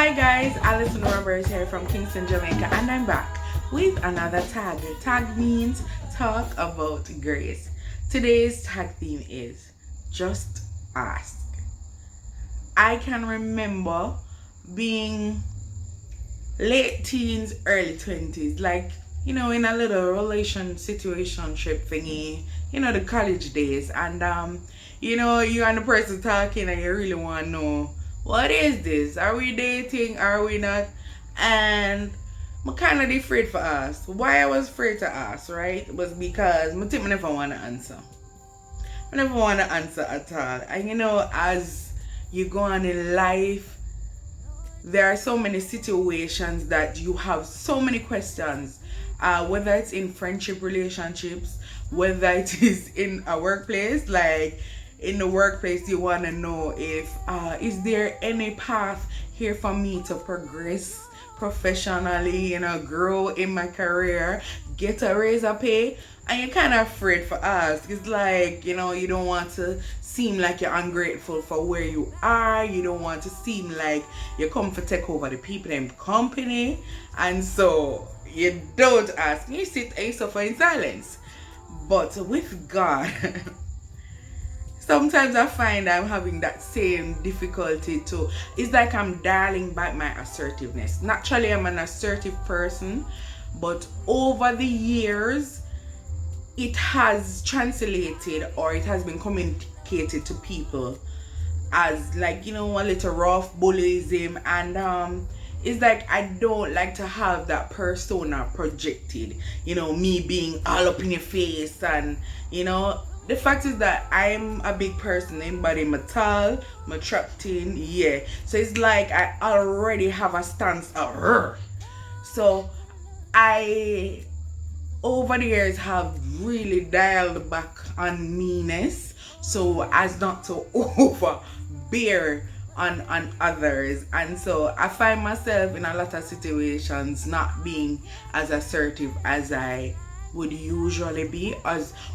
Hi guys, Alison Roberts here from Kingston, Jamaica, and I'm back with another tag. Tag means talk about grace. Today's tag theme is just ask. I can remember being late teens, early 20s, like, in a little situationship thingy, the college days, and you and the person talking and you really want to know, what is this? Are we dating? Are we not? And I'm kind of afraid for us. Why I was afraid to ask, right, was because I think I never want to answer. I never want to answer at all. And as you go on in life, there are so many situations that you have so many questions, whether it's in friendship relationships, whether it is in a workplace. Like in the workplace, you want to know if is there any path here for me to progress professionally, grow in my career, get a raise of pay. And you're kind of afraid for us. It's like, you don't want to seem like you're ungrateful for where you are. You don't want to seem like you come to take over the people in company. And so you don't ask. You sit and you suffer in silence. But with God, sometimes I find I'm having that same difficulty too. It's like I'm dialing back my assertiveness. Naturally, I'm an assertive person. But over the years, it has translated, or it has been communicated to people as like, a little rough bullyism. And it's like I don't like to have that persona projected, me being all up in your face. And the fact is that I'm a big person, anybody, I'm tall, I'm attracting, yeah. So it's like I already have a stance of her. So I over the years have really dialed back on meanness so as not to overbear on others. And so I find myself in a lot of situations not being as assertive as I would usually be,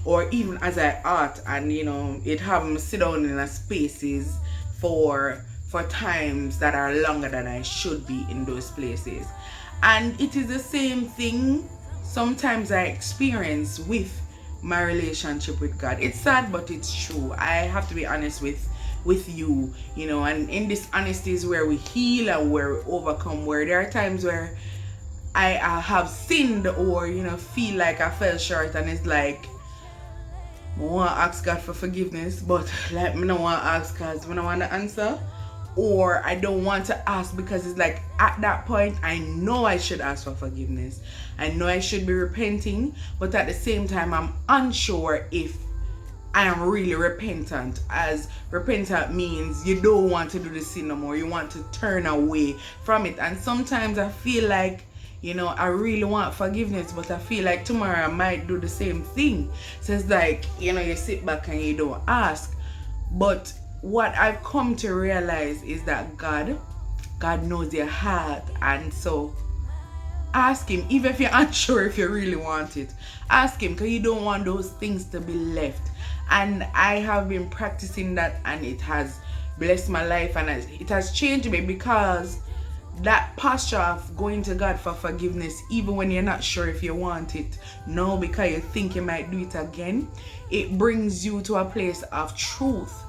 or even as I ought. And it have me sit down in a spaces for times that are longer than I should be in those places. And it is the same thing sometimes I experience with my relationship with God. It's sad, but it's true. I have to be honest with you, and in this honesty is where we heal and where we overcome. Where there are times where I have sinned, or feel like I fell short, and it's like I want to ask God for forgiveness, but like I don't want to ask because I don't want to answer, or I don't want to ask because it's like at that point I know I should ask for forgiveness. I know I should be repenting, but at the same time I'm unsure if I am really repentant. As repentant means you don't want to do the sin no more. You want to turn away from it. And sometimes I feel like, I really want forgiveness, but I feel like tomorrow I might do the same thing. So it's like, you sit back and you don't ask. But what I've come to realize is that God knows your heart. And so ask him, even if you're unsure if you really want it. Ask him, because you don't want those things to be left. And I have been practicing that, and it has blessed my life, and it has changed me, because that posture of going to God for forgiveness, even when you're not sure if you want it, no, because you think you might do it again, it brings you to a place of truth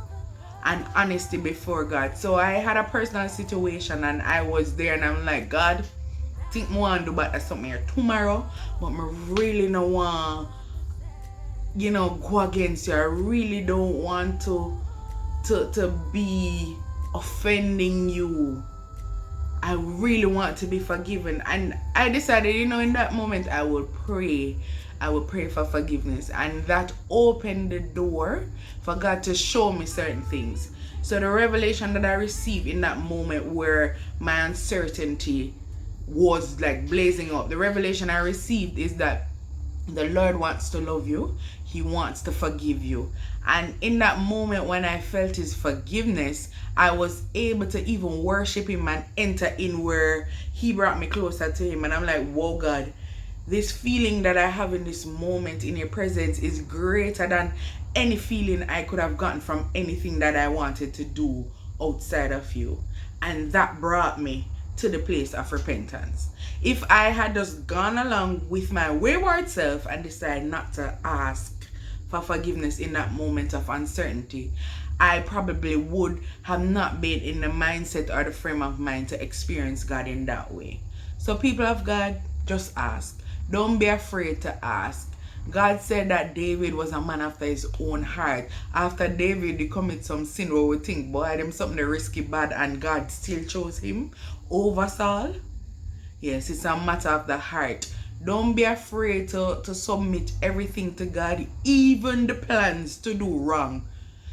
and honesty before God. So I had a personal situation, and I was there, and I'm like, God, I think I want to do better something here tomorrow, but I really don't want go against you. I really don't want to be offending you. I really want to be forgiven. And I decided, in that moment I would pray for forgiveness, and that opened the door for God to show me certain things. So the revelation that I received in that moment, where my uncertainty was like blazing up, the revelation I received is that the Lord wants to love you. He wants to forgive you. And in that moment when I felt his forgiveness, I was able to even worship him and enter in where he brought me closer to him. And I'm like, whoa, God, this feeling that I have in this moment in your presence is greater than any feeling I could have gotten from anything that I wanted to do outside of you. And that brought me to the place of repentance. If I had just gone along with my wayward self and decided not to ask for forgiveness in that moment of uncertainty, I probably would have not been in the mindset or the frame of mind to experience God in that way. So people of God, just ask. Don't be afraid to ask. God said that David was a man after his own heart. After David he commit some sin where we think, boy, them something risky bad, and God still chose him over Saul. Yes, it's a matter of the heart. Don't be afraid to submit everything to God, even the plans to do wrong,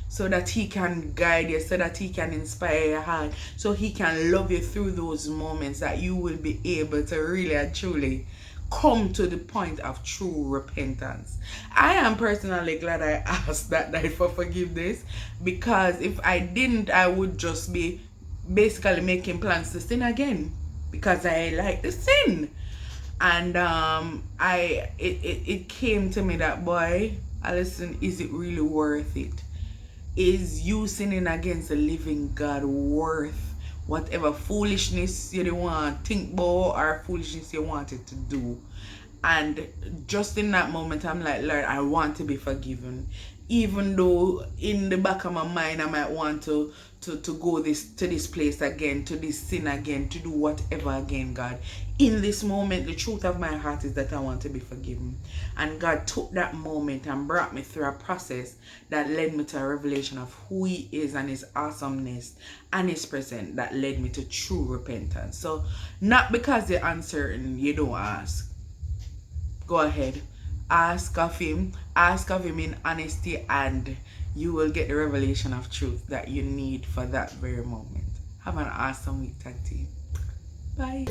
so that he can guide you, so that he can inspire your heart, so he can love you through those moments, that you will be able to really and truly come to the point of true repentance. I am personally glad I asked that night for forgiveness, because if I didn't, I would just be basically making plans to sin again, because I like the sin. And it came to me that, boy, Alison, is it really worth it? Is you sinning against the living God worth whatever foolishness you want to think about or foolishness you wanted to do? And just in that moment, I'm like, Lord, I want to be forgiven. Even though in the back of my mind I might want to go to this place again, to this sin again, to do whatever again, God. In this moment, the truth of my heart is that I want to be forgiven. And God took that moment and brought me through a process that led me to a revelation of who he is and his awesomeness and his presence, that led me to true repentance. So not because you're uncertain, you don't ask. Go ahead, ask of him in honesty, and you will get the revelation of truth that you need for that very moment. Have an awesome week, tag team. Bye.